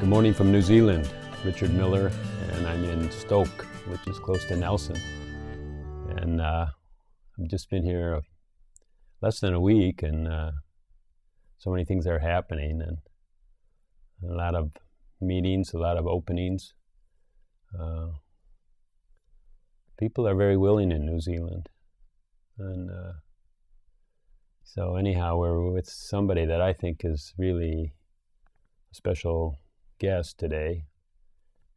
Morning from New Zealand, Richard Miller, and I'm in Stoke, which is close to Nelson. And I've just been here less than a week, and so many things are happening, and a lot of meetings, a lot of openings. People are very willing in New Zealand. And so anyhow, we're with somebody that I think is really a special guest today.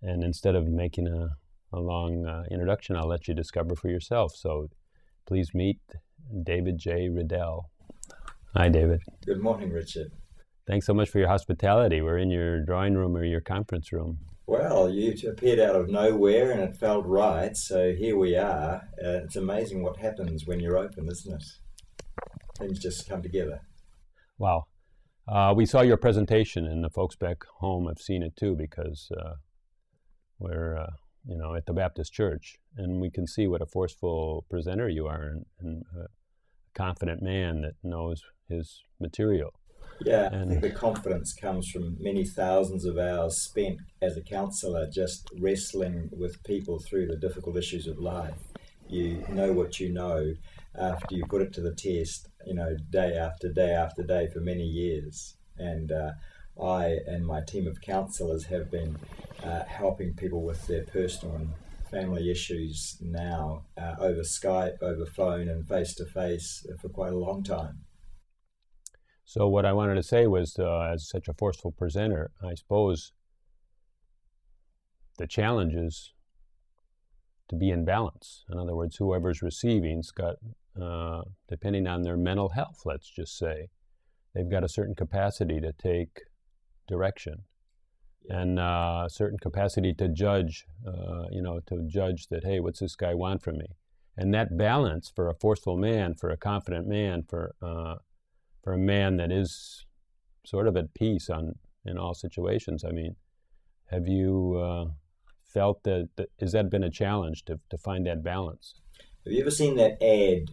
And instead of making a long introduction, I'll let you discover for yourself. So please meet David J. Riddell. Hi, David. Good morning, Richard. Thanks so much for your hospitality. We're in your drawing room or your conference room. Well, you appeared out of nowhere and it felt right, so here we are. It's amazing what happens when you're open, isn't it? Things just come together. Wow. We saw your presentation, and the folks back home have seen it too, because we're at the Baptist Church, and we can see what a forceful presenter you are, and a confident man that knows his material. Yeah, I think the confidence comes from many thousands of hours spent as a counsellor just wrestling with people through the difficult issues of life. You know what you know after you put it to the test, day after day after day for many years. And I and my team of counsellors have been helping people with their personal and family issues now over Skype, over phone, and face-to-face for quite a long time. So what I wanted to say was, as such a forceful presenter, I suppose the challenge is to be in balance. In other words, whoever's receiving's got, depending on their mental health, let's just say, they've got a certain capacity to take direction, and a certain capacity to judge, that, hey, what's this guy want from me? And that balance for a forceful man, for a confident man, for a man that is sort of at peace in all situations. I mean, have you felt that, has that been a challenge to find that balance? Have you ever seen that ad,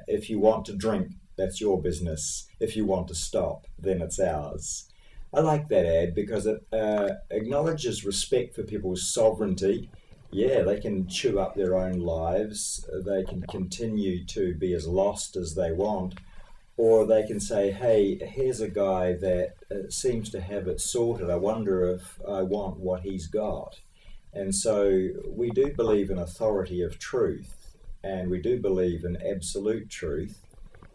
if you want to drink, that's your business. If you want to stop, then it's ours. I like that ad because it acknowledges respect for people's sovereignty. Yeah, they can chew up their own lives. They can continue to be as lost as they want. Or they can say, hey, here's a guy that seems to have it sorted. I wonder if I want what he's got. And so we do believe in authority of truth, and we do believe in absolute truth.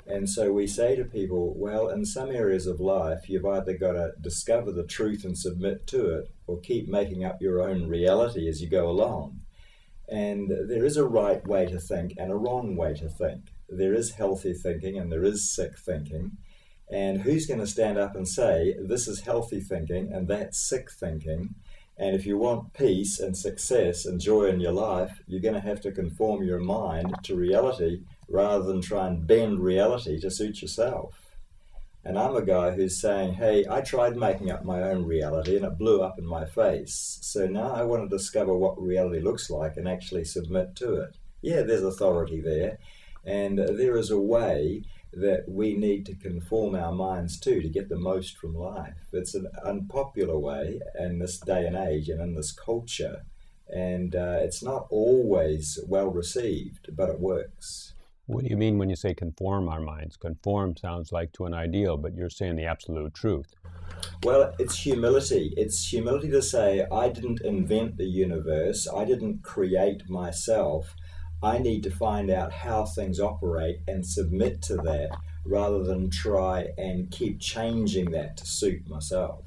And so we say to people, well, in some areas of life, you've either got to discover the truth and submit to it, or keep making up your own reality as you go along. And there is a right way to think and a wrong way to think. There is healthy thinking and there is sick thinking. And who's going to stand up and say, this is healthy thinking and that's sick thinking? And if you want peace and success and joy in your life, you're going to have to conform your mind to reality rather than try and bend reality to suit yourself. And I'm a guy who's saying, hey, I tried making up my own reality and it blew up in my face. So now I want to discover what reality looks like and actually submit to it. Yeah, there's authority there. And there is a way that we need to conform our minds to get the most from life. It's an unpopular way in this day and age and in this culture. And it's not always well received, but it works. What do you mean when you say conform our minds? Conform sounds like to an ideal, but you're saying the absolute truth. Well, it's humility. It's humility to say, I didn't invent the universe. I didn't create myself. I need to find out how things operate and submit to that rather than try and keep changing that to suit myself.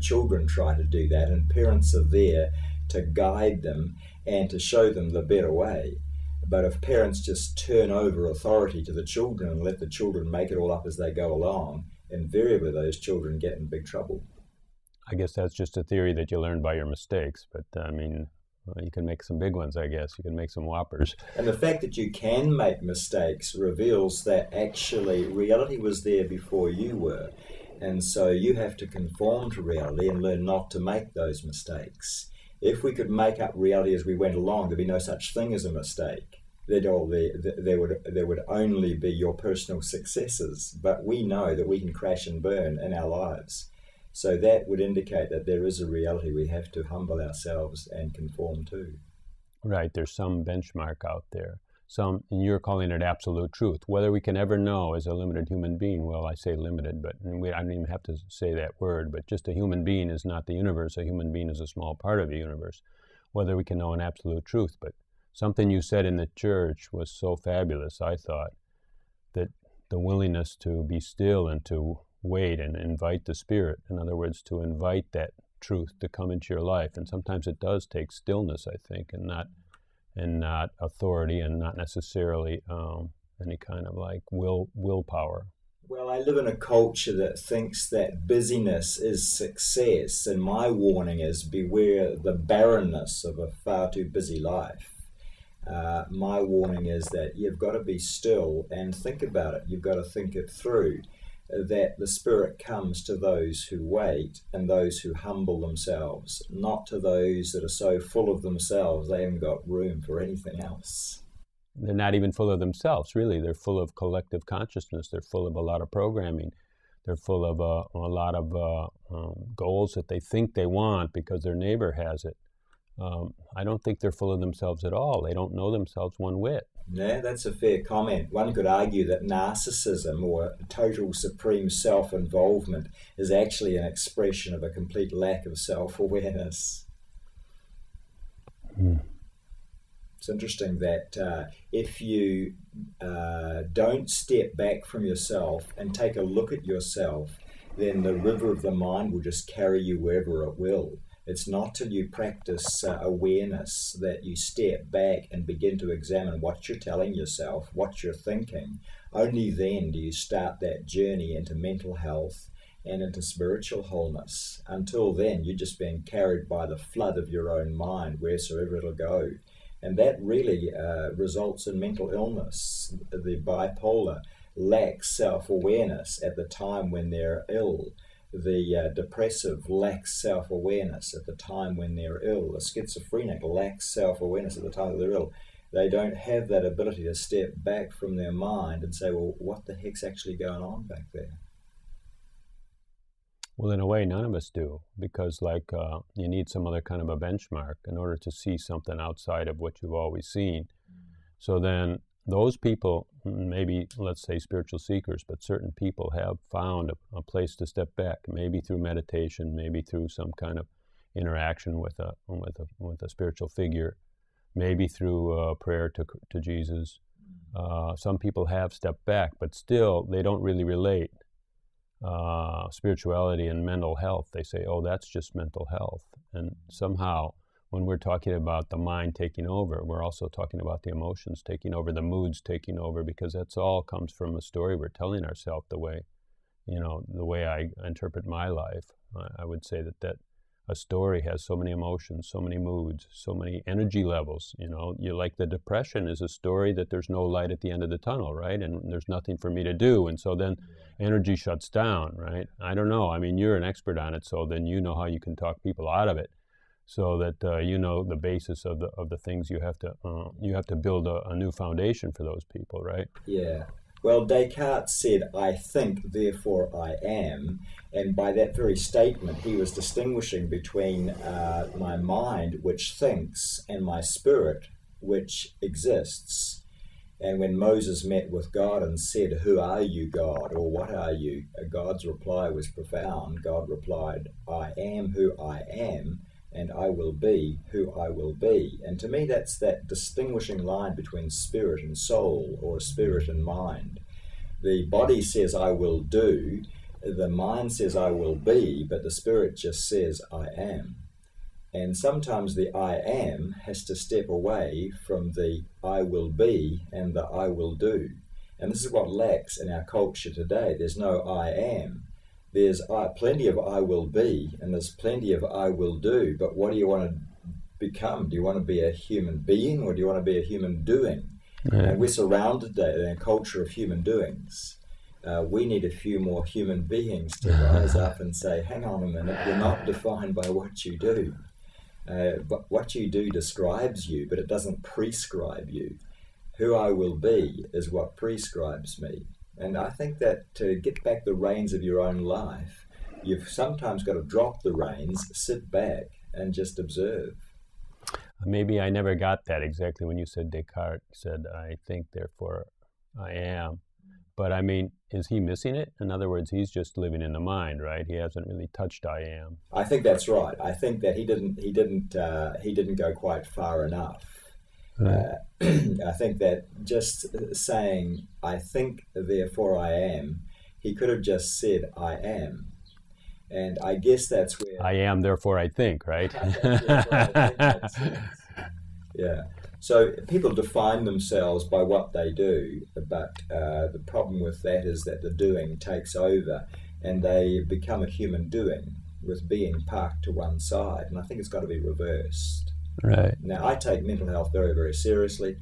Children try to do that, and parents are there to guide them and to show them the better way. But if parents just turn over authority to the children and let the children make it all up as they go along, invariably those children get in big trouble. I guess that's just a theory that you learned by your mistakes, but you can make some big ones, I guess. You can make some whoppers. And the fact that you can make mistakes reveals that actually reality was there before you were. And so you have to conform to reality and learn not to make those mistakes. If we could make up reality as we went along, there'd be no such thing as a mistake. There would only be your personal successes. But we know that we can crash and burn in our lives. So that would indicate that there is a reality we have to humble ourselves and conform to. Right, there's some benchmark out there. And you're calling it absolute truth. Whether we can ever know as a limited human being, well, I say limited, but I don't even have to say that word, but just a human being is not the universe. A human being is a small part of the universe. Whether we can know an absolute truth. But something you said in the church was so fabulous, I thought, that the willingness to be still and to wait and invite the Spirit, in other words, to invite that truth to come into your life. And sometimes it does take stillness, I think, and not authority, and not necessarily any kind of like willpower. Well, I live in a culture that thinks that busyness is success, and my warning is beware the barrenness of a far too busy life. My warning is that you've got to be still and think about it. You've got to think it through, that the Spirit comes to those who wait and those who humble themselves, not to those that are so full of themselves they haven't got room for anything else. They're not even full of themselves, really. They're full of collective consciousness. They're full of a lot of programming. They're full of a lot of goals that they think they want because their neighbor has it. I don't think they're full of themselves at all. They don't know themselves one whit. Yeah, that's a fair comment. One could argue that narcissism, or total supreme self-involvement, is actually an expression of a complete lack of self-awareness. It's interesting that if you don't step back from yourself and take a look at yourself, then the river of the mind will just carry you wherever it will. It's not till you practice awareness that you step back and begin to examine what you're telling yourself, what you're thinking. Only then do you start that journey into mental health and into spiritual wholeness. Until then, you're just being carried by the flood of your own mind wheresoever it'll go. And that really results in mental illness. The bipolar lacks self-awareness at the time when they're ill. The depressive lacks self-awareness at the time when they're ill. The schizophrenic lacks self-awareness at the time that they're ill. They don't have that ability to step back from their mind and say, well, what the heck's actually going on back there? Well, in a way, none of us do, because you need some other kind of a benchmark in order to see something outside of what you've always seen. So then those people, maybe let's say spiritual seekers, but certain people have found a place to step back, maybe through meditation, maybe through some kind of interaction with a spiritual figure, maybe through prayer to Jesus. Some people have stepped back, but still they don't really relate spirituality and mental health. They say, oh, that's just mental health. And somehow, when we're talking about the mind taking over, we're also talking about the emotions taking over, the moods taking over, because that's all comes from a story we're telling ourselves. The way I interpret my life, I would say that a story has so many emotions, so many moods, so many energy levels. You like the depression is a story that there's no light at the end of the tunnel, right? And there's nothing for me to do. And so then energy shuts down, right? I don't know. I mean, you're an expert on it, so then you know how you can talk people out of it, so that you know the basis of the things you have to build a new foundation for those people, right? Yeah. Well, Descartes said, I think, therefore I am. And by that very statement, he was distinguishing between my mind, which thinks, and my spirit, which exists. And when Moses met with God and said, who are you, God, or what are you? God's reply was profound. God replied, I am who I am, and I will be who I will be. And to me, that's that distinguishing line between spirit and soul, or spirit and mind. The body says, I will do. The mind says, I will be, but the spirit just says, I am. And sometimes the I am has to step away from the I will be and the I will do. And this is what lacks in our culture today. There's no I am. There's plenty of I will be, and there's plenty of I will do, but what do you want to become? Do you want to be a human being, or do you want to be a human doing? Yeah. And we're surrounded today in a culture of human doings. We need a few more human beings to rise up and say, hang on a minute, you're not defined by what you do. But what you do describes you, but it doesn't prescribe you. Who I will be is what prescribes me. And I think that to get back the reins of your own life, You've sometimes got to drop the reins, sit back, and just observe. Maybe I never got that exactly when you said Descartes said, I think, therefore I am. But I mean, is he missing it? In other words, he's just living in the mind, right? He hasn't really touched I am. I think that's right. I think that he didn't go quite far enough. Right. I think that just saying I think, therefore I am, he could have just said I am. And I guess that's where I am, therefore I think, right? Yeah. So people define themselves by what they do, but the problem with that is that the doing takes over and they become a human doing with being parked to one side. And I think it's got to be reversed. Right. Now, I take mental health very, very seriously.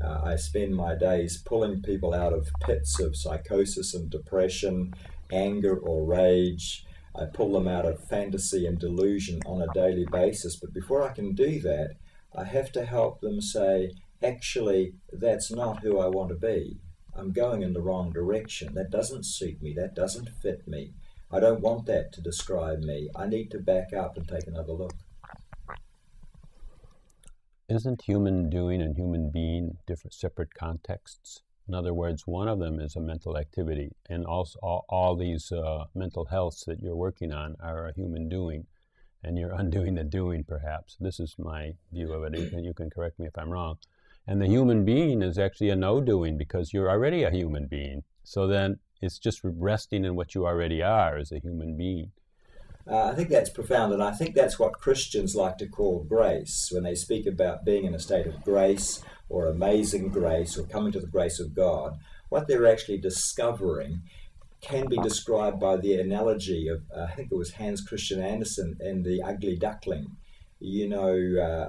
I spend my days pulling people out of pits of psychosis and depression, anger or rage. I pull them out of fantasy and delusion on a daily basis. But before I can do that, I have to help them say, actually, that's not who I want to be. I'm going in the wrong direction. That doesn't suit me. That doesn't fit me. I don't want that to describe me. I need to back up and take another look. Isn't human doing and human being different, separate contexts? In other words, one of them is a mental activity, and also all these mental healths that you're working on are a human doing, and you're undoing the doing, perhaps. This is my view of it, and you can correct me if I'm wrong. And the human being is actually a no-doing because you're already a human being. So then it's just resting in what you already are as a human being. I think that's profound, and I think that's what Christians like to call grace. When they speak about being in a state of grace or amazing grace or coming to the grace of God, what they're actually discovering can be described by the analogy of, I think it was Hans Christian Andersen and the ugly duckling. You know,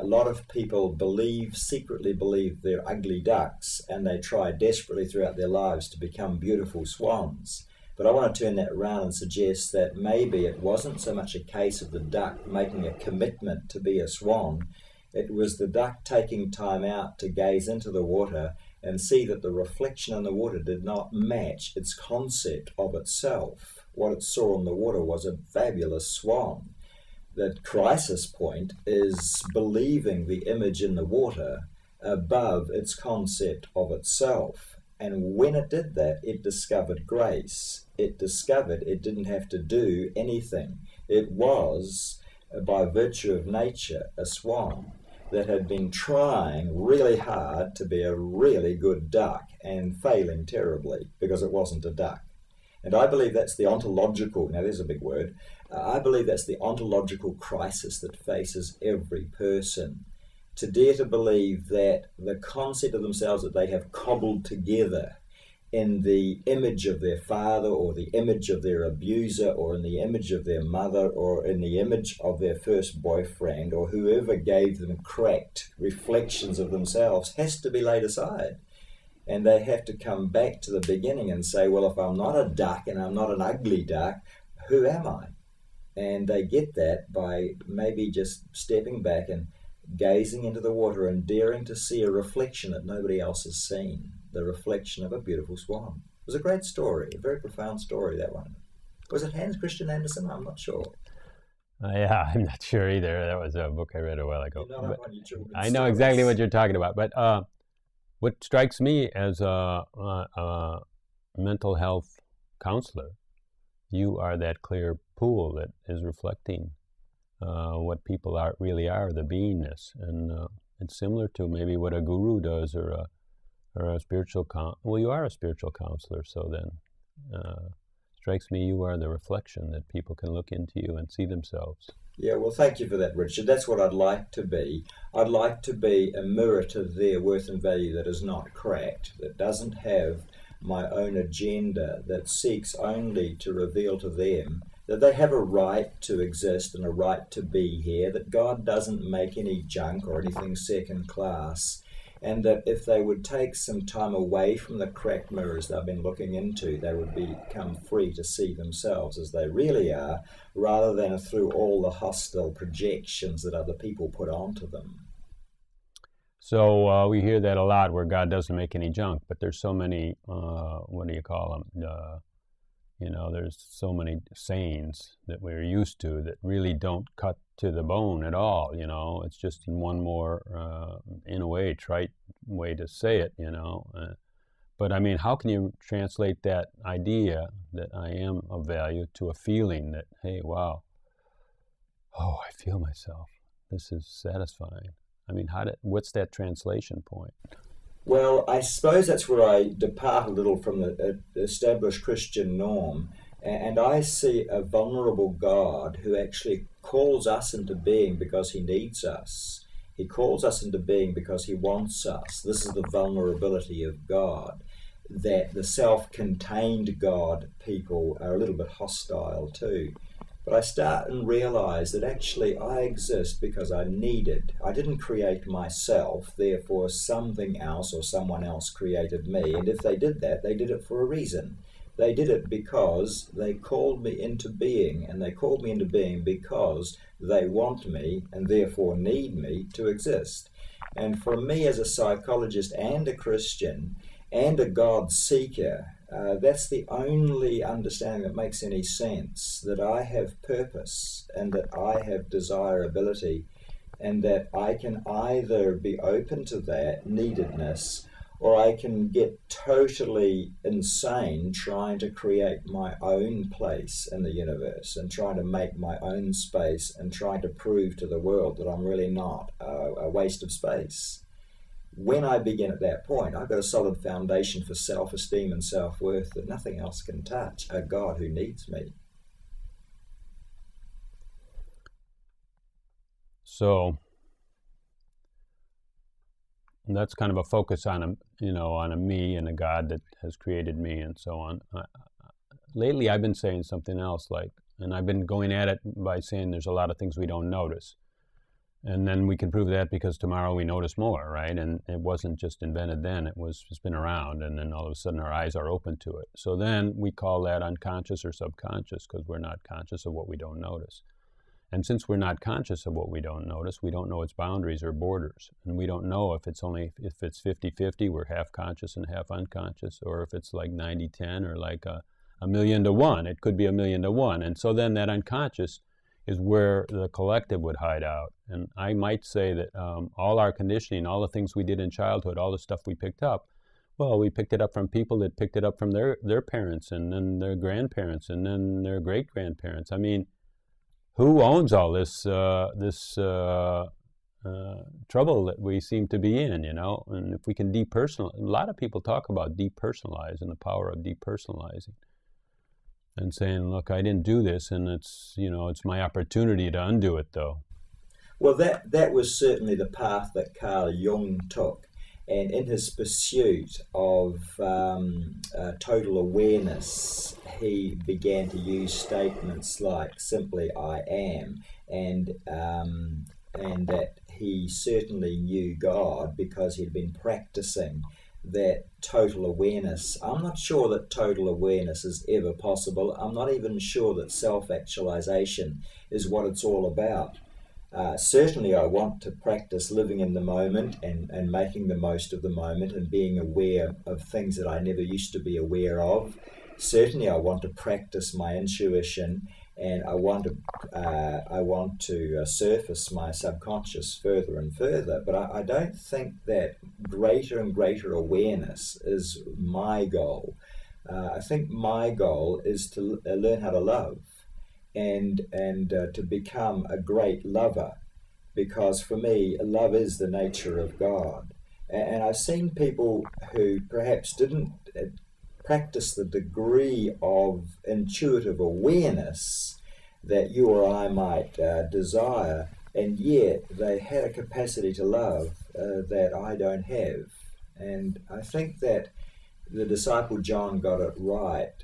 a lot of people secretly believe they're ugly ducks, and they try desperately throughout their lives to become beautiful swans. But I want to turn that around and suggest that maybe it wasn't so much a case of the duck making a commitment to be a swan. It was the duck taking time out to gaze into the water and see that the reflection in the water did not match its concept of itself. What it saw in the water was a fabulous swan. The crisis point is believing the image in the water above its concept of itself. And when it did that, it discovered grace. It discovered it didn't have to do anything. It was, by virtue of nature, a swan that had been trying really hard to be a really good duck and failing terribly because it wasn't a duck. And I believe that's the ontological, now there's a big word, I believe that's the ontological crisis that faces every person. To dare to believe that the concept of themselves that they have cobbled together in the image of their father or the image of their abuser or in the image of their mother or in the image of their first boyfriend or whoever gave them cracked reflections of themselves has to be laid aside. And they have to come back to the beginning and say, well, if I'm not a duck and I'm not an ugly duck, who am I? And they get that by maybe just stepping back and gazing into the water and daring to see a reflection that nobody else has seen, the reflection of a beautiful swan. It was a great story, a very profound story, that one. Was it Hans Christian Andersen? I'm not sure. Yeah, I'm not sure either. That was a book I read a while ago. I know stories. exactly what you're talking about. But what strikes me as a mental health counselor, you are that clear pool that is reflecting what people really are, the beingness. And it's similar to maybe what a guru does or a spiritual well, you are a spiritual counselor, so then strikes me you are the reflection that people can look into you and see themselves. Yeah, well, thank you for that, Richard. That's what I'd like to be. I'd like to be a mirror to their worth and value that is not cracked, that doesn't have my own agenda, that seeks only to reveal to them that they have a right to exist and a right to be here, that God doesn't make any junk or anything second class, and that if they would take some time away from the cracked mirrors they've been looking into, they would become free to see themselves as they really are, rather than through all the hostile projections that other people put onto them. So we hear that a lot, where God doesn't make any junk, but there's so many, what do you call them? You know, there's so many sayings that we're used to that really don't cut to the bone at all, you know. It's just one more, in a way, trite way to say it, you know. But I mean, how can you translate that idea that I am of value to a feeling that, hey, wow, oh, I feel myself. This is satisfying. I mean, what's that translation point? Well, I suppose that's where I depart a little from the established Christian norm, and I see a vulnerable God who actually calls us into being because he needs us. He calls us into being because he wants us. This is the vulnerability of God, that the self-contained God people are a little bit hostile to. But I start and realize that actually I exist because I'm needed. I didn't create myself, therefore something else or someone else created me. And if they did that, they did it for a reason. They did it because they called me into being, and they called me into being because they want me and therefore need me to exist. And for me as a psychologist and a Christian and a God seeker, that's the only understanding that makes any sense, that I have purpose and that I have desirability, and that I can either be open to that neededness or I can get totally insane trying to create my own place in the universe and trying to make my own space and trying to prove to the world that I'm really not a waste of space. When I begin at that point, I've got a solid foundation for self-esteem and self-worth that nothing else can touch, a God who needs me. So that's kind of a focus on a me and a God that has created me and so on. Lately I've been saying something else, and I've been going at it by saying there's a lot of things we don't notice. And then we can prove that because tomorrow we notice more, right? And it wasn't just invented then, it's been around, and then all of a sudden our eyes are open to it. So then we call that unconscious or subconscious because we're not conscious of what we don't notice. And since we're not conscious of what we don't notice, we don't know its boundaries or borders. And we don't know if it's 50-50, we're half conscious and half unconscious, or if it's like 90-10 or like a 1,000,000-to-1. It could be 1,000,000-to-1. And so then that unconscious is where the collective would hide out. And I might say that all our conditioning, all the things we did in childhood, all the stuff we picked up, well, we picked it up from people that picked it up from their parents and then their grandparents and then their great-grandparents. I mean, who owns all this trouble that we seem to be in, you know? And if we can depersonalize, a lot of people talk about depersonalize and the power of depersonalizing. And saying, look, I didn't do this, and it's my opportunity to undo it, though. Well, that was certainly the path that Carl Jung took, and in his pursuit of total awareness, he began to use statements like simply "I am," and that he certainly knew God because he'd been practicing that total awareness. I'm not sure that total awareness is ever possible. I'm not even sure that self-actualization is what it's all about. Certainly I want to practice living in the moment and making the most of the moment and being aware of things that I never used to be aware of. Certainly I want to practice my intuition, and I want to surface my subconscious further and further. But I don't think that greater and greater awareness is my goal. I think my goal is to learn how to love and to become a great lover, because for me, love is the nature of God. And I've seen people who perhaps didn't practice the degree of intuitive awareness that you or I might desire, and yet they had a capacity to love that I don't have. And I think that the disciple John got it right.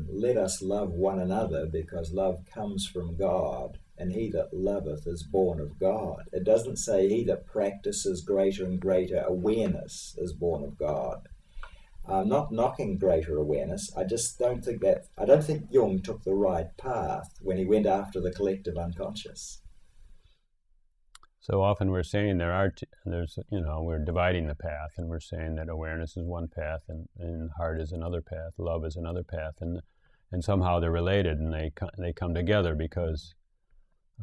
Let us love one another, because love comes from God, and he that loveth is born of God. It doesn't say he that practices greater and greater awareness is born of God. I'm not knocking greater awareness. I don't think Jung took the right path when he went after the collective unconscious. So often we're saying we're dividing the path, and we're saying that awareness is one path and heart is another path, love is another path. And and somehow they're related, and they come together because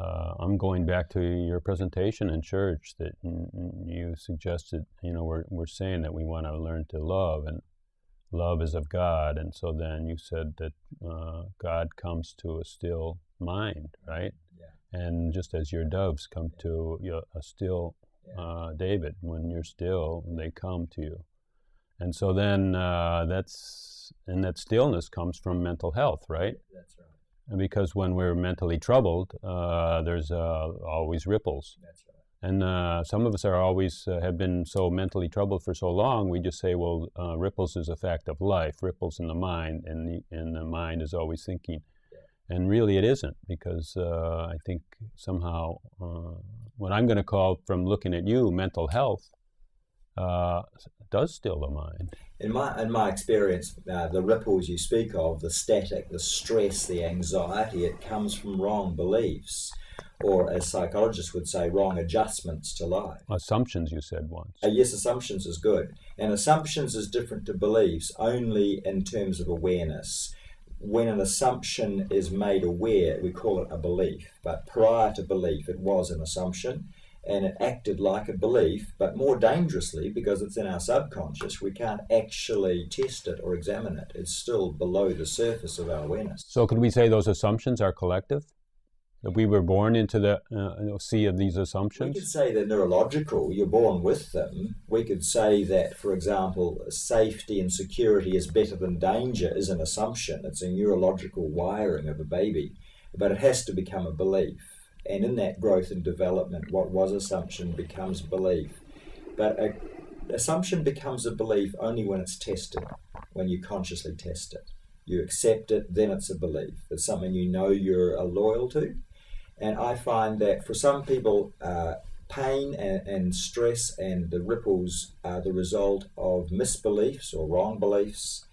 I'm going back to your presentation in church that you suggested. We're saying that we want to learn to love, and love is of God, and so then you said that God comes to a still mind, right? Yeah. And just as your doves come to a still David, when you're still, they come to you. And so then that stillness comes from mental health, right? That's right. And because when we're mentally troubled, there's always ripples. That's right. And some of us are always have been so mentally troubled for so long, we just say, well, ripples is a fact of life, ripples in the mind, and the mind is always thinking. Yeah. And really it isn't, because I think somehow what I'm going to call, from looking at you, mental health, does still the mind. In my experience, the ripples you speak of, the static, the stress, the anxiety, it comes from wrong beliefs, or as psychologists would say, wrong adjustments to life. Assumptions, you said once. Yes, assumptions is good. And assumptions is different to beliefs only in terms of awareness. When an assumption is made aware, we call it a belief. But prior to belief, it was an assumption. And it acted like a belief, but more dangerously, because it's in our subconscious. We can't actually test it or examine it. It's still below the surface of our awareness. So could we say those assumptions are collective? That we were born into the sea of these assumptions? We could say they're neurological. You're born with them. We could say that, for example, safety and security is better than danger is an assumption. It's a neurological wiring of a baby. But it has to become a belief. And in that growth and development, what was assumption becomes belief. But an assumption becomes a belief only when it's tested, when you consciously test it. You accept it, then it's a belief. It's something you know you're loyal to. And I find that for some people, pain and stress and the ripples are the result of misbeliefs or wrong beliefs.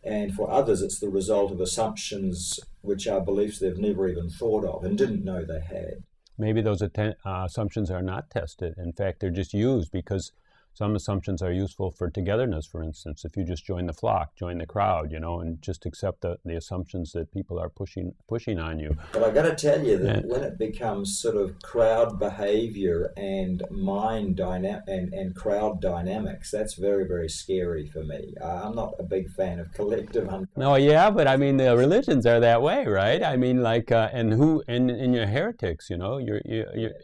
And for others, it's the result of assumptions which are beliefs they've never even thought of and didn't know they had. Maybe those assumptions are not tested. In fact, they're just used, because some assumptions are useful for togetherness, for instance. If you just join the flock, join the crowd, and just accept the assumptions that people are pushing on you. But I got to tell you that when it becomes sort of crowd behavior and mind and crowd dynamics, that's very, very scary for me. I'm not a big fan of collective unconscious. No, yeah, but I mean, the religions are that way, right? I mean, like, and you're heretics, you're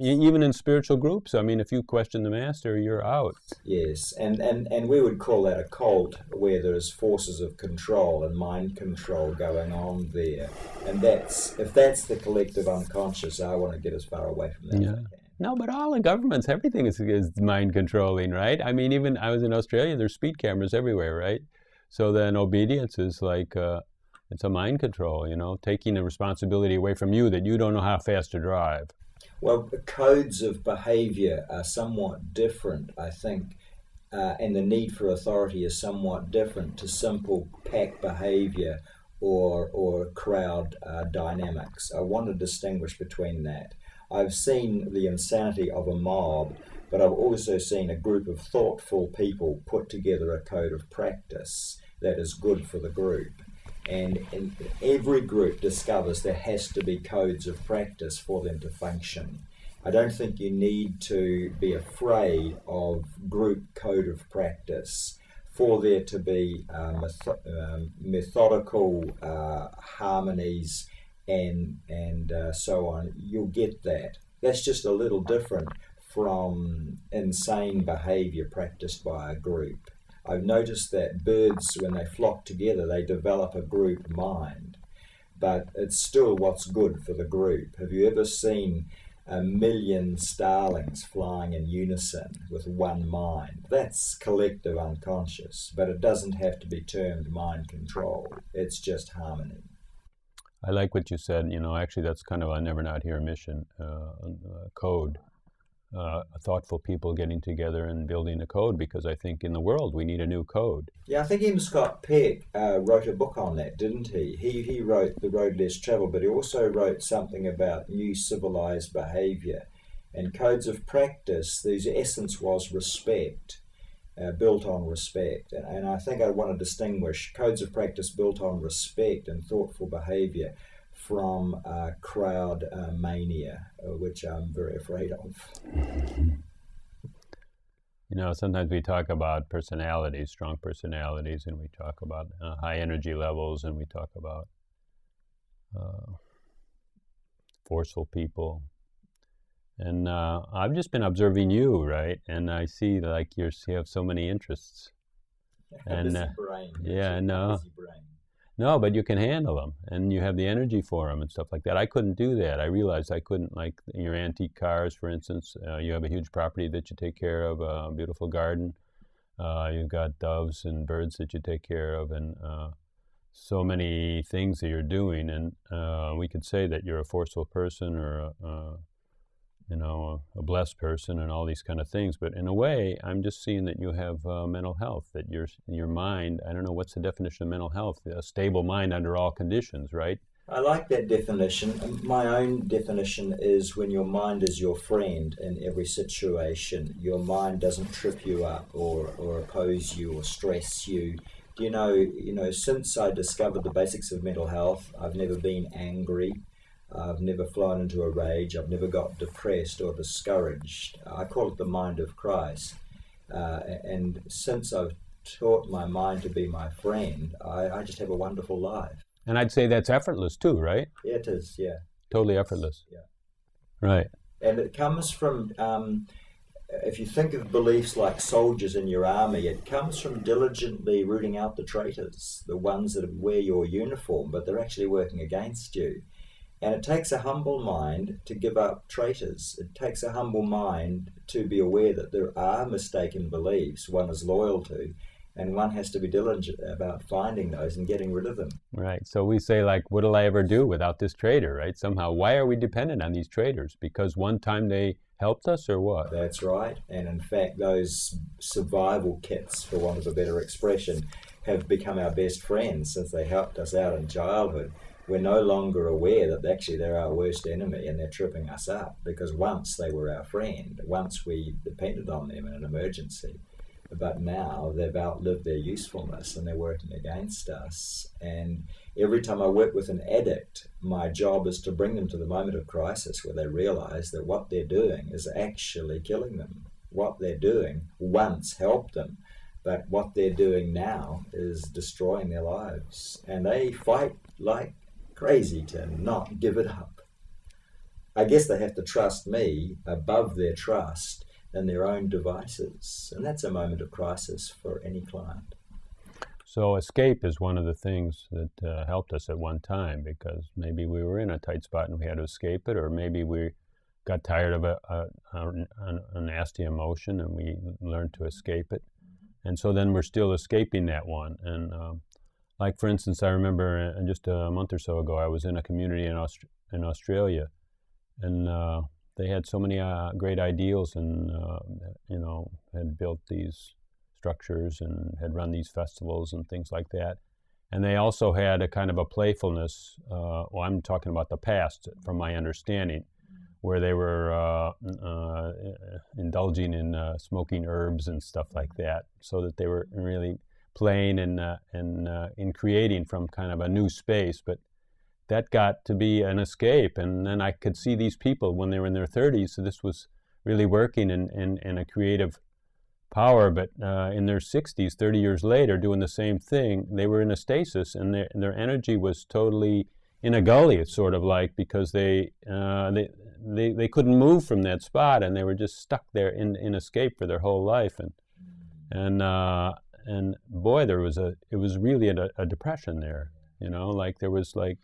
even in spiritual groups. I mean, if you question the master, you're out. Yes, and we would call that a cult, where there's forces of control and mind control going on there. And if that's the collective unconscious, I want to get as far away from that as I can. No, but all the governments, everything is mind controlling, right? I mean, even I was in Australia, there's speed cameras everywhere, right? So then obedience is like, it's a mind control, taking the responsibility away from you that you don't know how fast to drive. Well, codes of behavior are somewhat different, I think, and the need for authority is somewhat different to simple pack behavior or crowd dynamics. I want to distinguish between that. I've seen the insanity of a mob, but I've also seen a group of thoughtful people put together a code of practice that is good for the group. And every group discovers there has to be codes of practice for them to function. I don't think you need to be afraid of group code of practice for there to be methodical harmonies and so on. You'll get that. That's just a little different from insane behavior practiced by a group. I've noticed that birds, when they flock together, they develop a group mind, but it's still what's good for the group. Have you ever seen 1 million starlings flying in unison with one mind? That's collective unconscious, but it doesn't have to be termed mind control. It's just harmony. I like what you said. Actually, that's kind of a never not here mission code. Thoughtful people getting together and building a code, because I think in the world we need a new code. Yeah, I think even Scott Peck wrote a book on that, didn't he? He wrote The Road Less Traveled, but he also wrote something about new civilized behavior and codes of practice. The essence was respect. built on respect. And I think I want to distinguish codes of practice built on respect and thoughtful behavior from crowd mania, which I'm very afraid of. You know, sometimes we talk about personalities, strong personalities, and we talk about high energy levels, and we talk about forceful people. And I've just been observing you, right? And I see like you have so many interests. And busy brain. yeah, no, Busy brain. no, but you can handle them, and you have the energy for them and stuff like that. I couldn't do that. I realized I couldn't, like your antique cars, for instance. You have a huge property that you take care of, a beautiful garden. You've got doves and birds that you take care of, and so many things that you're doing. And we could say that you're a forceful person or a blessed person and all these kind of things. But in a way, I'm just seeing that you have mental health, that your mind, I don't know, what's the definition of mental health? A stable mind under all conditions, right? I like that definition. My own definition is when your mind is your friend in every situation. Your mind doesn't trip you up or oppose you or stress you. You know, since I discovered the basics of mental health, I've never been angry. I've never flown into a rage. I've never got depressed or discouraged. I call it the mind of Christ. And since I've taught my mind to be my friend, I just have a wonderful life. And I'd say that's effortless too, right? Yeah, it is, yeah. Totally effortless. Yeah. Right. And it comes from, if you think of beliefs like soldiers in your army, it comes from diligently rooting out the traitors, the ones that wear your uniform, but they're actually working against you. And it takes a humble mind to give up traitors. It takes a humble mind to be aware that there are mistaken beliefs one is loyal to, and one has to be diligent about finding those and getting rid of them. Right. So we say, like, what'll I ever do without this traitor, right? Somehow, why are we dependent on these traitors? Because one time they helped us, or what? That's right. And in fact, those survival kits, for want of a better expression, have become our best friends since they helped us out in childhood. We're no longer aware that actually they're our worst enemy and they're tripping us up, because once they were our friend, once we depended on them in an emergency. But now they've outlived their usefulness and they're working against us. And every time I work with an addict, my job is to bring them to the moment of crisis where they realize that what they're doing is actually killing them. What they're doing once helped them, but what they're doing now is destroying their lives. And they fight like crazy to not give it up. I guess they have to trust me above their trust in their own devices, and that's a moment of crisis for any client. So escape is one of the things that helped us at one time, because maybe we were in a tight spot and we had to escape it, or maybe we got tired of a nasty emotion and we learned to escape it. And so then we're still escaping that one. And like, for instance, I remember just a month or so ago, I was in a community in Australia, and they had so many great ideals, and had built these structures and had run these festivals and things like that. And they also had a kind of a playfulness. Well, I'm talking about the past, from my understanding, where they were indulging in smoking herbs and stuff like that, so that they were really playing and in creating from kind of a new space. But that got to be an escape. And then I could see these people when they were in their 30s, so this was really working in a creative power, but in their 60s, 30 years later, doing the same thing, they were in a stasis, and their energy was totally in a gully. It's sort of like, because they couldn't move from that spot, and they were just stuck there in escape for their whole life. And boy, it was really a depression there, like there was like,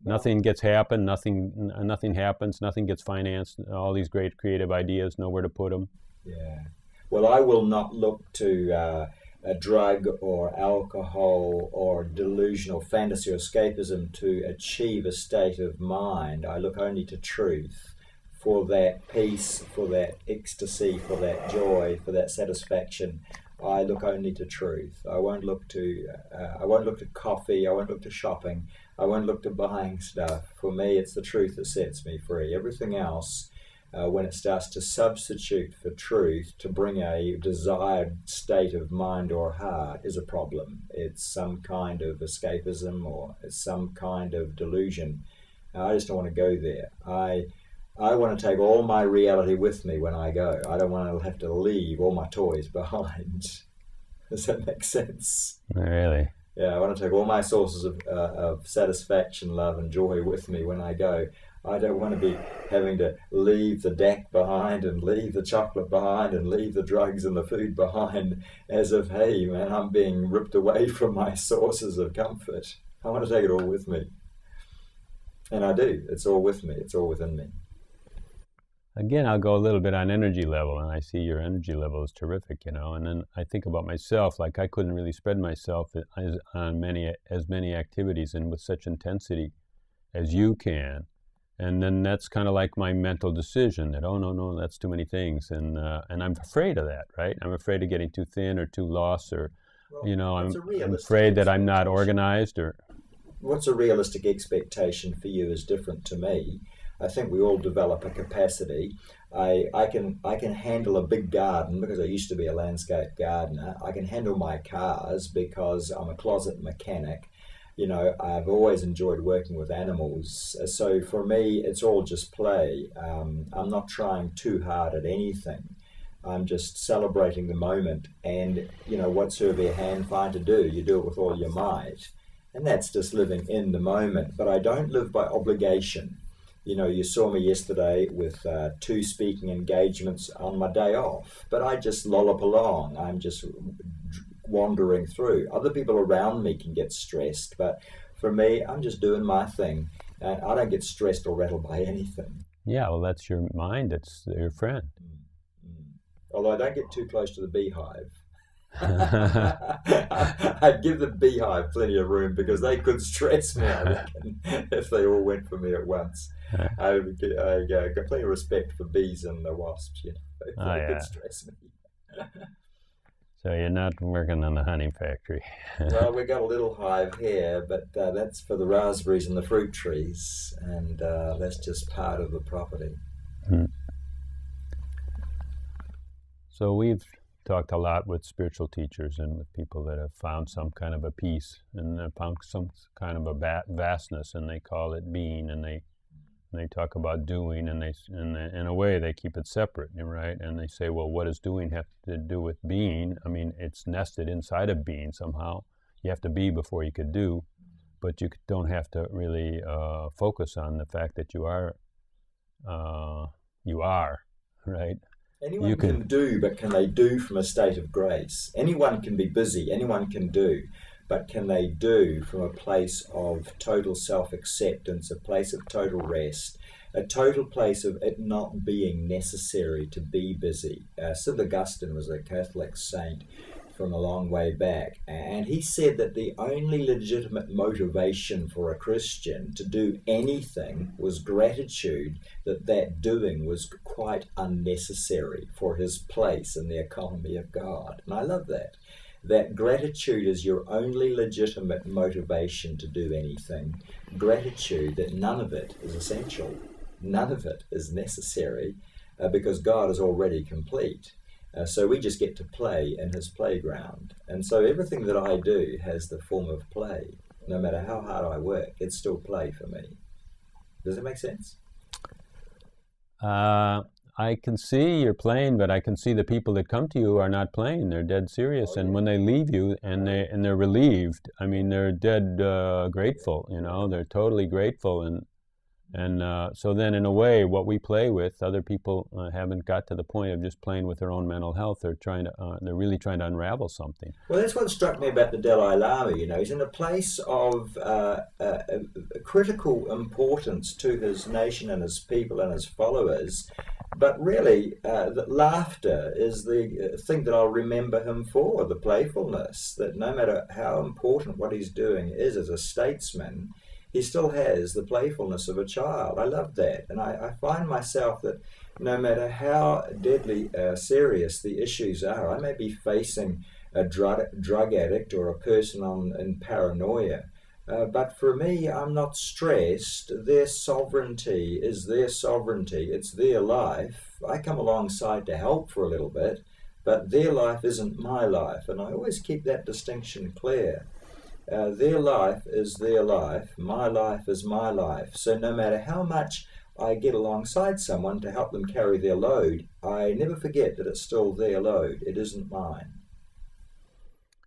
nothing gets happen, nothing happens, nothing gets financed, all these great creative ideas, nowhere to put them. Yeah. Well, I will not look to a drug or alcohol or delusional fantasy or escapism to achieve a state of mind. I look only to truth for that peace, for that ecstasy, for that joy, for that satisfaction. I look only to truth. I won't look to coffee. I won't look to shopping. I won't look to buying stuff. For me, it's the truth that sets me free. Everything else when it starts to substitute for truth to bring a desired state of mind or heart, is a problem. It's some kind of escapism, or it's some kind of delusion. I just don't want to go there. I want to take all my reality with me when I go. I don't want to have to leave all my toys behind. Does that make sense? Really? Yeah, I want to take all my sources of satisfaction, love, and joy with me when I go. I don't want to be having to leave the deck behind, and leave the chocolate behind, and leave the drugs and the food behind, as if, hey, man, I'm being ripped away from my sources of comfort. I want to take it all with me. And I do. It's all with me. It's all within me. Again, I'll go a little bit on energy level, and I see your energy level is terrific, you know. And then I think about myself, like I couldn't really spread myself on as many activities and with such intensity as you can. And then that's kind of like my mental decision that, oh, no, that's too many things. And I'm afraid of that, right? I'm afraid of getting too thin or too lost, or, well, you know, I'm afraid that I'm not organized. Or what's a realistic expectation for you is different to me. I think we all develop a capacity. I can handle a big garden because I used to be a landscape gardener. I can handle my cars because I'm a closet mechanic. You know, I've always enjoyed working with animals. So for me, it's all just play. I'm not trying too hard at anything. I'm just celebrating the moment. And, you know, whatsoever your hand find to do, you do it with all your might. And that's just living in the moment. But I don't live by obligation. You know, you saw me yesterday with 2 speaking engagements on my day off, but I just lollop along. I'm just wandering through. Other people around me can get stressed, but for me, I'm just doing my thing. And I don't get stressed or rattled by anything. Yeah, well, that's your mind. That's your friend. Although I don't get too close to the beehive. I'd give the beehive plenty of room because they could stress me, I reckon, if they all went for me at once. I got plenty of respect for bees and the wasps, you know. They could stress me. So you're not working on the honey factory. Well, we got a little hive here, but that's for the raspberries and the fruit trees, and that's just part of the property. So we've talked a lot with spiritual teachers and with people that have found some kind of a peace and found some kind of a vastness, and they call it being, and they talk about doing, and in a way they keep it separate, right? And they say, well, what does doing have to do with being? I mean, it's nested inside of being somehow. You have to be before you could do, but you don't have to really focus on the fact that you are, right? Anyone can do, but can they do from a state of grace? Anyone can be busy, anyone can do, but can they do from a place of total self-acceptance, a place of total rest, a total place of it not being necessary to be busy? St. Augustine was a Catholic saint from a long way back, and he said that the only legitimate motivation for a Christian to do anything was gratitude, that doing was quite unnecessary for his place in the economy of God. And I love that gratitude is your only legitimate motivation to do anything. Gratitude that none of it is essential, none of it is necessary, because God is already complete. So we just get to play in his playground. And so everything that I do has the form of play. No matter how hard I work, it's still play for me. Does that make sense? I can see you're playing, but I can see the people that come to you are not playing. They're dead serious. And when they leave you and they're relieved, I mean, they're dead grateful, you know, they're totally grateful. And so then, in a way, what we play with, other people haven't got to the point of just playing with their own mental health. They're really trying to unravel something. Well, that's what struck me about the Dalai Lama. You know, he's in a place of critical importance to his nation and his people and his followers. But really, the laughter is the thing that I'll remember him for, the playfulness, that no matter how important what he's doing is as a statesman, he still has the playfulness of a child. I love that. And I find myself that no matter how deadly serious the issues are, I may be facing a drug addict or a person in paranoia, But for me, I'm not stressed. Their sovereignty is their sovereignty. It's their life. I come alongside to help for a little bit, but their life isn't my life. And I always keep that distinction clear. Their life is their life. My life is my life. So no matter how much I get alongside someone to help them carry their load, I never forget that it's still their load. It isn't mine.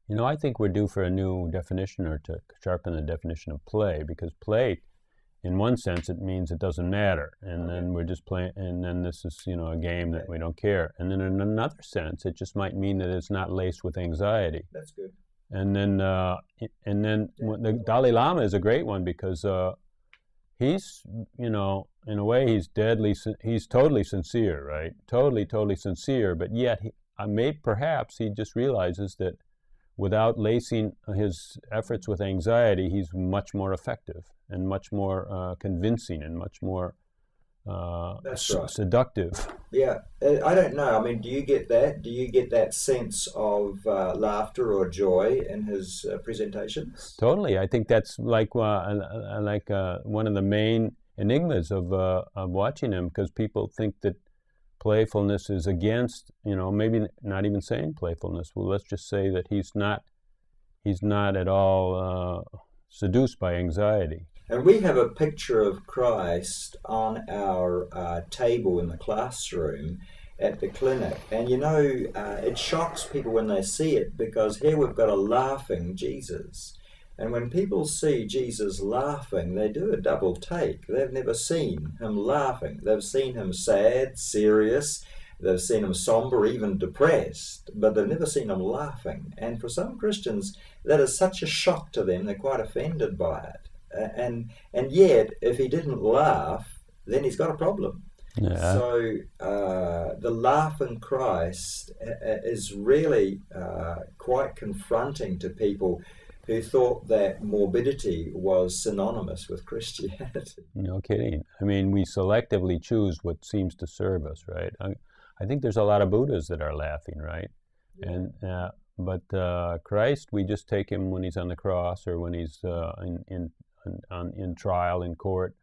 You know, I think we're due for a new definition, or to sharpen the definition of play, because play, in one sense, it means it doesn't matter, and then we're just playing, and then this is, you know, a game that we don't care. And then in another sense, it just might mean that it's not laced with anxiety. That's good. And then the Dalai Lama is a great one, because he's, you know, in a way, he's totally sincere, right? Totally sincere, but yet perhaps he just realizes that without lacing his efforts with anxiety, he's much more effective and much more convincing and much more seductive. Yeah, I don't know. I mean, do you get that? Do you get that sense of laughter or joy in his presentations? Totally. I think that's like one of the main enigmas of watching him, because people think that playfulness is against, you know, maybe not even saying playfulness. Well, let's just say that he's not at all seduced by anxiety. And we have a picture of Christ on our table in the classroom at the clinic. And you know, it shocks people when they see it, because here we've got a laughing Jesus. And when people see Jesus laughing, they do a double take. They've never seen him laughing. They've seen him sad, serious. They've seen him somber, even depressed, but they've never seen him laughing. And for some Christians, that is such a shock to them, they're quite offended by it. And yet, if he didn't laugh, then he's got a problem. Yeah. So the laughing Christ is really quite confronting to people who thought that morbidity was synonymous with Christianity. No kidding. I mean, we selectively choose what seems to serve us, right? I think there's a lot of Buddhas that are laughing, right? Yeah. And but Christ, we just take him when he's on the cross, or when he's in trial in court,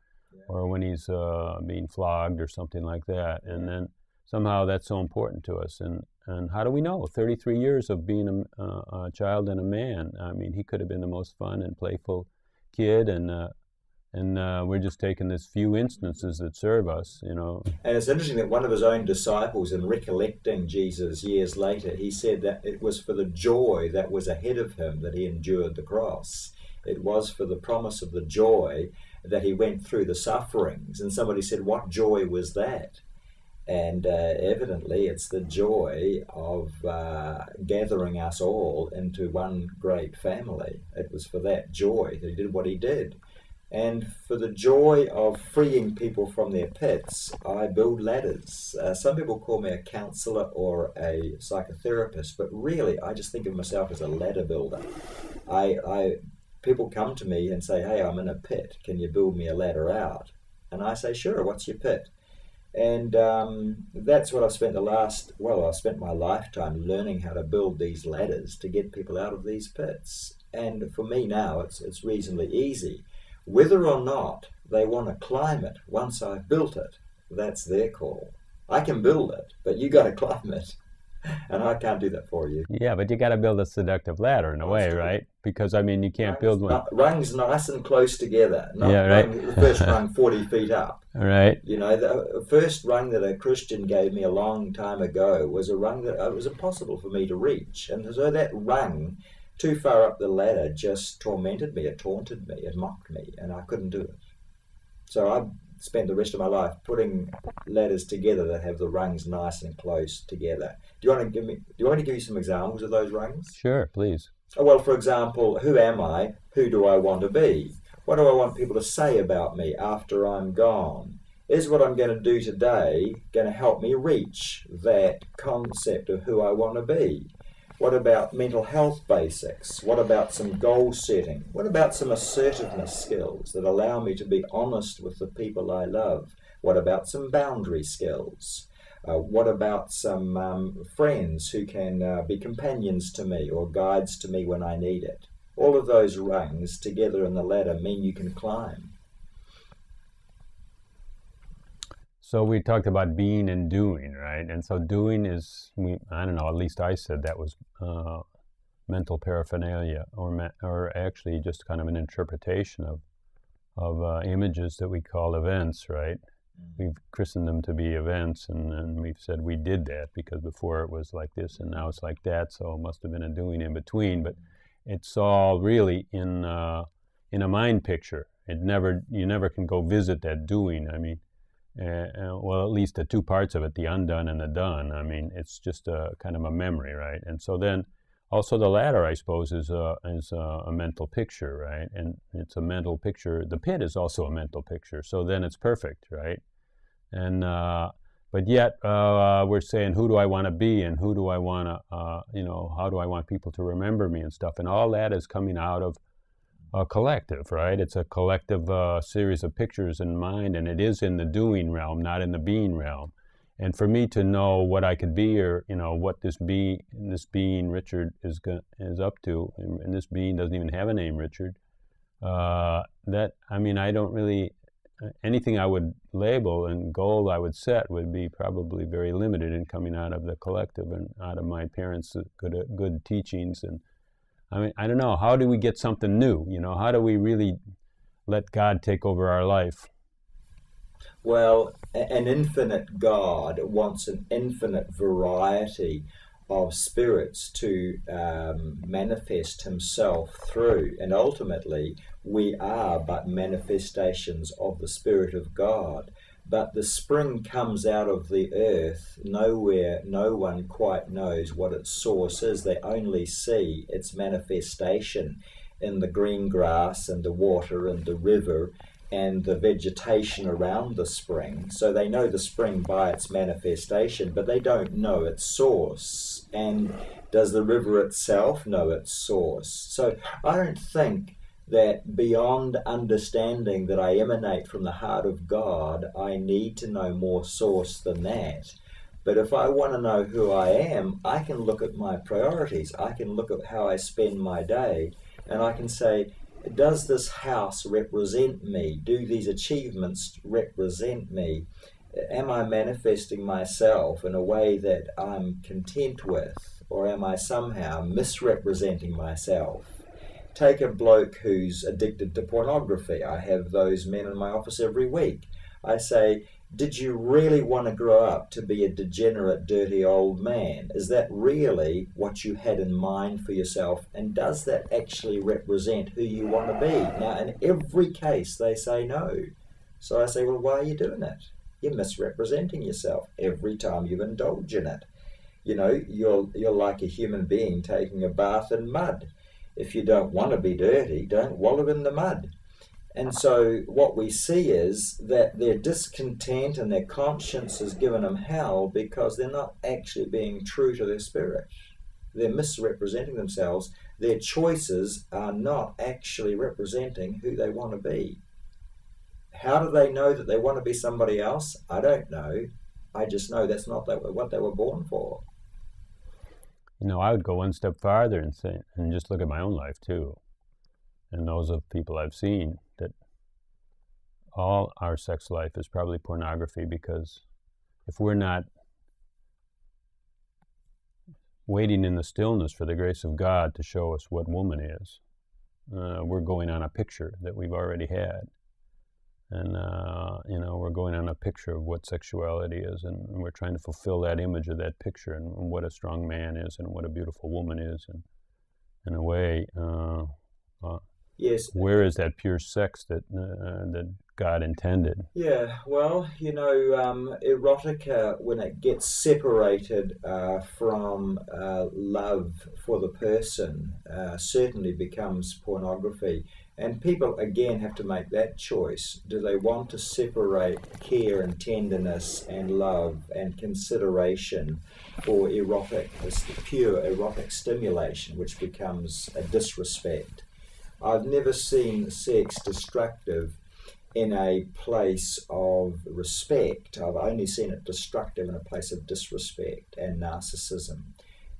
or when he's being flogged or something like that. And then somehow that's so important to us. And how do we know? 33 years of being a child and a man. I mean, he could have been the most fun and playful kid, and we're just taking this few instances that serve us, you know. And it's interesting that one of his own disciples, in recollecting Jesus years later, he said that it was for the joy that was ahead of him that he endured the cross. It was for the promise of the joy that he went through the sufferings. And somebody said, what joy was that? And evidently it's the joy of gathering us all into one great family. It was for that joy that he did what he did. And for the joy of freeing people from their pits, I build ladders. Some people call me a counselor or a psychotherapist, but really I just think of myself as a ladder builder. People come to me and say, hey, I'm in a pit. Can you build me a ladder out? And I say, sure, what's your pit? And that's what I've spent I've spent my lifetime learning how to build these ladders to get people out of these pits. And for me now, it's reasonably easy. Whether or not they want to climb it once I've built it, that's their call. I can build it, but you got to climb it. And I can't do that for you. Yeah, but you got to build a seductive ladder in a way, right? Because, I mean, you can't build one. Rungs nice and close together. Yeah, right. The first rung 40 feet up. Right. You know, the first rung that a Christian gave me a long time ago was a rung that it was impossible for me to reach. And so that rung too far up the ladder just tormented me. It taunted me. It mocked me. And I couldn't do it. So I spent the rest of my life putting ladders together that have the rungs nice and close together. Do you want me to give you some examples of those rungs? Sure, please. Well, for example, who am I? Who do I want to be? What do I want people to say about me after I'm gone? Is what I'm going to do today going to help me reach that concept of who I want to be? What about mental health basics? What about some goal setting? What about some assertiveness skills that allow me to be honest with the people I love? What about some boundary skills? What about some friends who can be companions to me or guides to me when I need it? All of those rungs together in the ladder mean you can climb. So we talked about being and doing, right? And so doing is, I don't know, at least I said that was mental paraphernalia, or actually just kind of an interpretation of images that we call events, right? We've christened them to be events, and we've said we did that because before it was like this and now it's like that, so it must have been a doing in between. But it's all really in a mind picture. You never can go visit that doing. I mean, well, at least the two parts of it, the undone and the done. I mean, it's just a kind of a memory, right? And so then also the ladder, I suppose, is a mental picture, right? And it's a mental picture. The pit is also a mental picture. So then it's perfect, right? And but yet we're saying, who do I want to be, and who do I want to, how do I want people to remember me and stuff? And all that is coming out of a collective, right? It's a collective series of pictures in mind, and it is in the doing realm, not in the being realm. And for me to know what I could be, or what this being Richard is up to, and this being doesn't even have a name, Richard. I don't really, anything I would label and goal I would set would be probably very limited in coming out of the collective and out of my parents' good teachings. And I mean, I don't know, how do we get something new? How do we really let God take over our life? Well, an infinite God wants an infinite variety of spirits to manifest himself through. And ultimately, we are but manifestations of the Spirit of God. But the spring comes out of the earth nowhere. No one quite knows what its source is. They only see its manifestation in the green grass and the water and the river and the vegetation around the spring. So they know the spring by its manifestation, but they don't know its source. And does the river itself know its source? So I don't think that beyond understanding that I emanate from the heart of God, I need to know more source than that. But if I want to know who I am, I can look at my priorities. I can look at how I spend my day, and I can say, does this house represent me? Do these achievements represent me? Am I manifesting myself in a way that I'm content with? Or am I somehow misrepresenting myself? Take a bloke who's addicted to pornography. I have those men in my office every week. I say, did you really want to grow up to be a degenerate, dirty old man? Is that really what you had in mind for yourself? And does that actually represent who you want to be? Now, in every case, they say no. So I say, well, why are you doing it? You're misrepresenting yourself every time you indulge in it. You're like a human being taking a bath in mud. If you don't want to be dirty, don't wallow in the mud. And so what we see is that their discontent and their conscience has given them hell because they're not actually being true to their spirit. They're misrepresenting themselves. Their choices are not actually representing who they want to be. How do they know that they want to be somebody else? I don't know. I just know that's not what they were born for. I would go one step farther and say, and just look at my own life too, and those of people I've seen, that all our sex life is probably pornography, because if we're not waiting in the stillness for the grace of God to show us what woman is, we're going on a picture that we've already had. And, we're going on a picture of what sexuality is, and we're trying to fulfill that image of that picture, and what a strong man is, and what a beautiful woman is. And in a way, yes. Where is that pure sex that God intended? Yeah, well, erotica, when it gets separated from love for the person, certainly becomes pornography. And people, again, have to make that choice. Do they want to separate care and tenderness and love and consideration for pure erotic stimulation, which becomes a disrespect? I've never seen sex destructive in a place of respect. I've only seen it destructive in a place of disrespect and narcissism.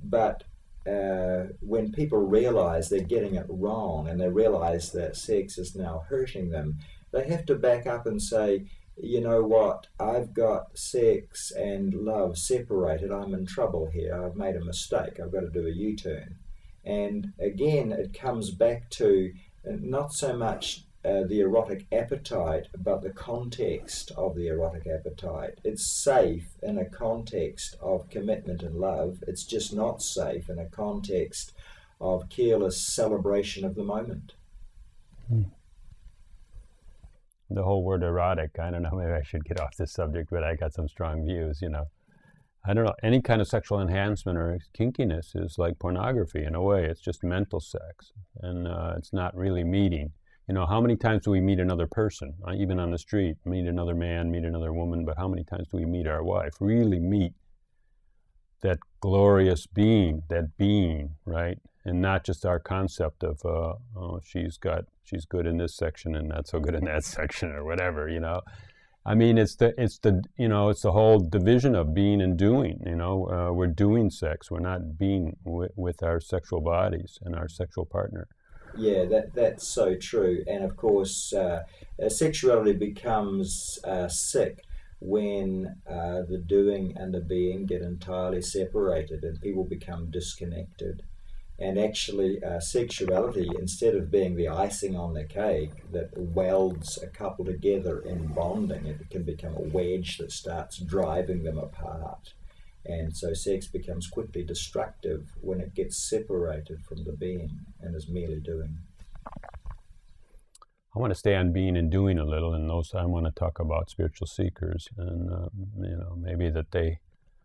But when people realize they're getting it wrong and they realize that sex is now hurting them, they have to back up and say, you know what, I've got sex and love separated, I'm in trouble here, I've made a mistake, I've got to do a U-turn. And again, it comes back to not so much the erotic appetite, but the context of the erotic appetite. It's safe in a context of commitment and love. It's just not safe in a context of careless celebration of the moment. The whole word erotic, I don't know, maybe I should get off this subject, but I got some strong views, you know. I don't know, any kind of sexual enhancement or kinkiness is like pornography in a way. It's just mental sex, and it's not really meeting. You know, how many times do we meet another person, even on the street, meet another man, meet another woman, but how many times do we meet our wife, really meet that glorious being, right? And not just our concept of, oh, she's good in this section and not so good in that section or whatever, you know. I mean, it's the whole division of being and doing, you know. We're doing sex, we're not being with our sexual bodies and our sexual partner. Yeah, that's so true. And of course, sexuality becomes sick when the doing and the being get entirely separated and people become disconnected. And actually, sexuality, instead of being the icing on the cake that welds a couple together in bonding, it can become a wedge that starts driving them apart. And so sex becomes quickly destructive when it gets separated from the being and is merely doing. I want to stay on being and doing a little, and also I want to talk about spiritual seekers, and you know, maybe that they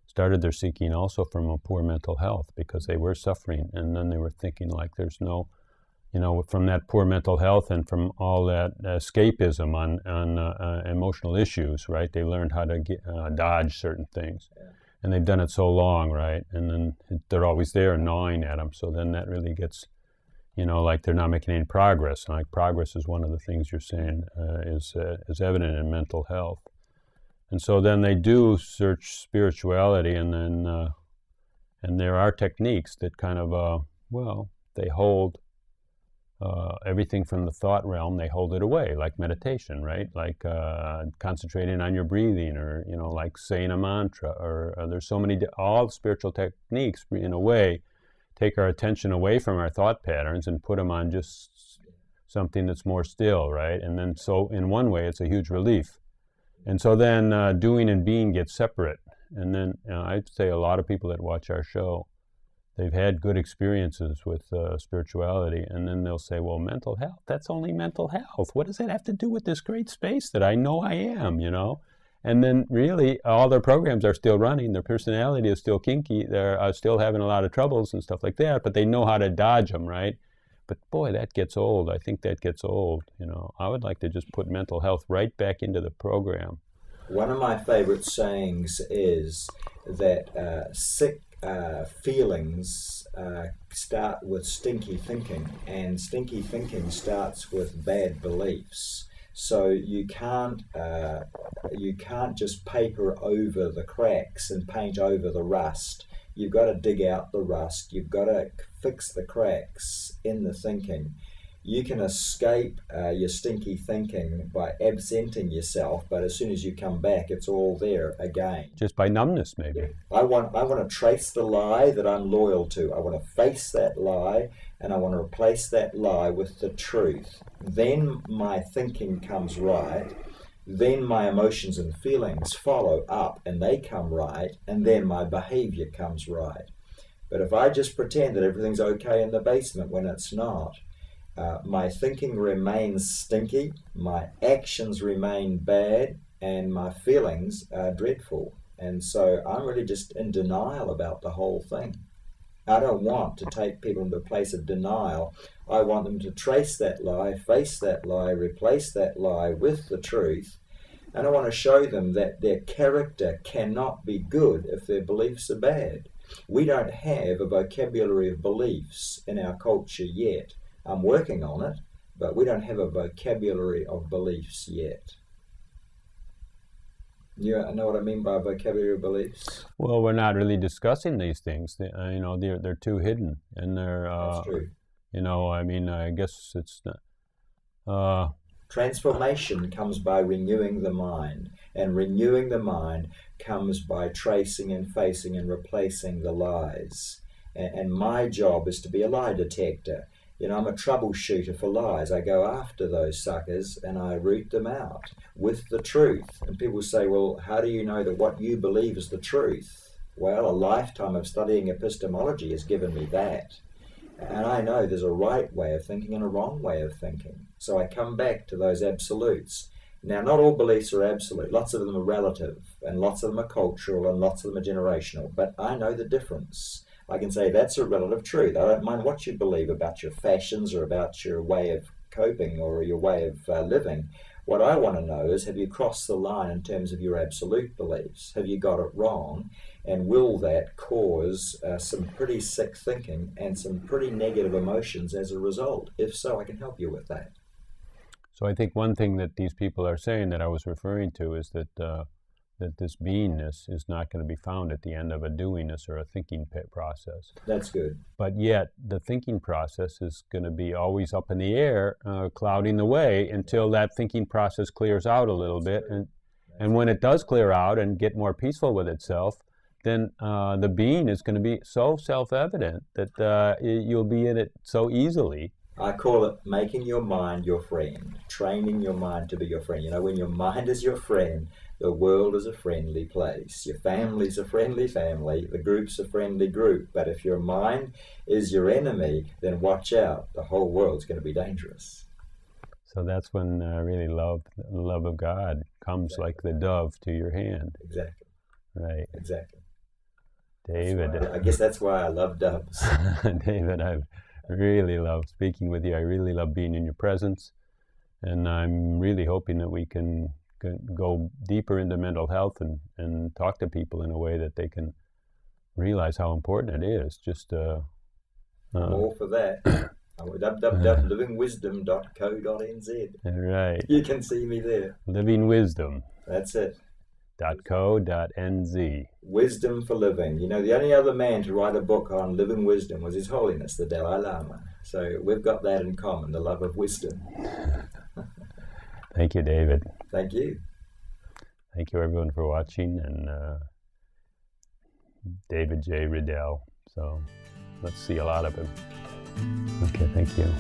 started their seeking also from a poor mental health because they were suffering, and then they were thinking like there's no, you know, from that poor mental health and from all that escapism on emotional issues, right? They learned how to dodge certain things. Yeah. And they've done it so long, right? And then they're always there gnawing at them. So then that really gets, you know, like they're not making any progress. And like progress is one of the things you're saying is evident in mental health. And so then they do search spirituality, and then and there are techniques that kind of well, they hold everything from the thought realm, they hold it away, like meditation, right? Like concentrating on your breathing, or, you know, like saying a mantra, or there's so many, all spiritual techniques, in a way, take our attention away from our thought patterns and put them on just something that's more still, right? And then, so in one way, it's a huge relief. And so then doing and being get separate. And then I'd say a lot of people that watch our show, they've had good experiences with spirituality, and then they'll say, well, mental health, that's only mental health. What does that have to do with this great space that I know I am, you know? And then really all their programs are still running, their personality is still kinky, they're still having a lot of troubles and stuff like that, but they know how to dodge them, right? But boy, that gets old. I think that gets old, you know. I would like to just put mental health right back into the program. One of my favorite sayings is that sick feelings start with stinky thinking, and stinky thinking starts with bad beliefs. So you can't just paper over the cracks and paint over the rust. You've got to dig out the rust. You've got to fix the cracks in the thinking. You can escape your stinky thinking by absenting yourself, but as soon as you come back, it's all there again. Just by numbness, maybe. Yeah. I want to trace the lie that I'm loyal to. I want to face that lie, and I want to replace that lie with the truth. Then my thinking comes right. Then my emotions and feelings follow up, and they come right, and then my behavior comes right. But if I just pretend that everything's okay in the basement when it's not, my thinking remains stinky, my actions remain bad, and my feelings are dreadful. And so I'm really just in denial about the whole thing. I don't want to take people into a place of denial. I want them to trace that lie, face that lie, replace that lie with the truth. And I want to show them that their character cannot be good if their beliefs are bad. We don't have a vocabulary of beliefs in our culture yet. I'm working on it, but we don't have a vocabulary of beliefs yet. Yeah, I know what I mean by vocabulary beliefs. Well, we're not really discussing these things. You know, they're too hidden, and they're That's true. you know, I mean, I guess it's uh, Transformation comes by renewing the mind, and renewing the mind comes by tracing and facing and replacing the lies. And my job is to be a lie detector. You know, I'm a troubleshooter for lies. I go after those suckers and I root them out with the truth. And people say, well, how do you know that what you believe is the truth? Well, a lifetime of studying epistemology has given me that. And I know there's a right way of thinking and a wrong way of thinking. So I come back to those absolutes. Now, not all beliefs are absolute. Lots of them are relative, and lots of them are cultural, and lots of them are generational. But I know the difference. I can say that's a relative truth. I don't mind what you believe about your fashions or about your way of coping or your way of living. What I want to know is, have you crossed the line in terms of your absolute beliefs? Have you got it wrong? And will that cause some pretty sick thinking and some pretty negative emotions as a result? If so, I can help you with that. so I think one thing that these people are saying that I was referring to is that that this beingness is not going to be found at the end of a doingness or a thinking process. That's good. But yet, the thinking process is going to be always up in the air, clouding the way until that thinking process clears out a little bit. And when it does clear out and get more peaceful with itself, then the being is going to be so self-evident that you'll be in it so easily. I call it making your mind your friend, training your mind to be your friend. You know, when your mind is your friend, the world is a friendly place. Your family's a friendly family. The group's a friendly group. But if your mind is your enemy, then watch out. The whole world's going to be dangerous. So that's when really the love of God comes like the dove to your hand. Exactly. Right. Exactly. David. I guess that's why I love doves. David, I've really loved speaking with you. I really love being in your presence. And I'm really hoping that we can go deeper into mental health and talk to people in a way that they can realize how important it is. Just More for that. www.livingwisdom.co.nz. Right. You can see me there. Living Wisdom. That's it. .co.nz. Wisdom for living. You know, the only other man to write a book on living wisdom was His Holiness, the Dalai Lama. So we've got that in common, the love of wisdom. Thank you, David. Thank you. Thank you, everyone, for watching. And David J. Riddell. So let's see a lot of him. Okay, thank you.